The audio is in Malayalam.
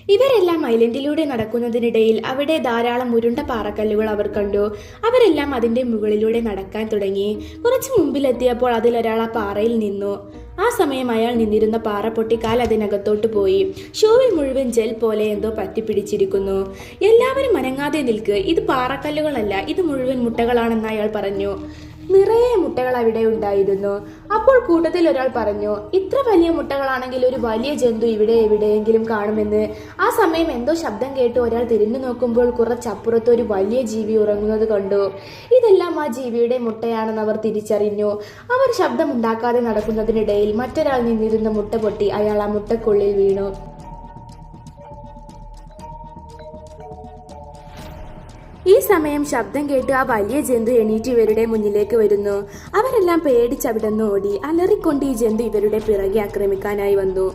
ഇവരെല്ലാം ഐലൻഡിലൂടെ നടക്കുന്നതിനിടയിൽ അവിടെ ധാരാളം ഉരുണ്ട പാറക്കല്ലുകൾ അവർ കണ്ടു. അവരെല്ലാം അതിന്റെ മുകളിലൂടെ നടക്കാൻ തുടങ്ങി. കുറച്ചു മുമ്പിലെത്തിയപ്പോൾ അതിലൊരാൾ ആ പാറയിൽ നിന്നു. ആ സമയം അയാൾ നിന്നിരുന്ന പാറ പൊട്ടിക്കാൽ അതിനകത്തോട്ട് പോയി. ഷൂവിൽ മുഴുവൻ ജെൽ പോലെ എന്തോ പറ്റിപ്പിടിച്ചിരിക്കുന്നു. എല്ലാവരും അനങ്ങാതെ നിൽക്ക്, ഇത് പാറക്കല്ലുകളല്ല, ഇത് മുഴുവൻ മുട്ടകളാണെന്ന് അയാൾ പറഞ്ഞു. നിറയെ മുട്ടകൾ അവിടെ ഉണ്ടായിരുന്നു. അപ്പോൾ കൂട്ടത്തിൽ ഒരാൾ പറഞ്ഞു, ഇത്ര വലിയ മുട്ടകളാണെങ്കിൽ ഒരു വലിയ ജന്തു ഇവിടെ എവിടെയെങ്കിലും കാണുമെന്ന്. ആ സമയം എന്തോ ശബ്ദം കേട്ട് ഒരാൾ തിരിഞ്ഞു നോക്കുമ്പോൾ കുറച്ചപ്പുറത്ത് ഒരു വലിയ ജീവി ഉറങ്ങുന്നത് കണ്ടു. ഇതെല്ലാം ആ ജീവിയുടെ മുട്ടയാണെന്ന് അവർ തിരിച്ചറിഞ്ഞു. അവർ ശബ്ദമുണ്ടാക്കാതെ നടക്കുന്നതിനിടയിൽ മറ്റൊരാൾ നിന്നിരുന്ന മുട്ട പൊട്ടി അയാൾ ആ മുട്ടക്കുള്ളിൽ വീണു. ഈ സമയം ശബ്ദം കേട്ട് ആ വലിയ ജന്തു എണീറ്റ് ഇവരുടെ മുന്നിലേക്ക് വരുന്നു. അവരെല്ലാം പേടിച്ചവിടുന്ന് ഓടി. അലറിക്കൊണ്ട് ഈ ജന്തു ഇവരുടെ പിറകെ ആക്രമിക്കാനായി വന്നു.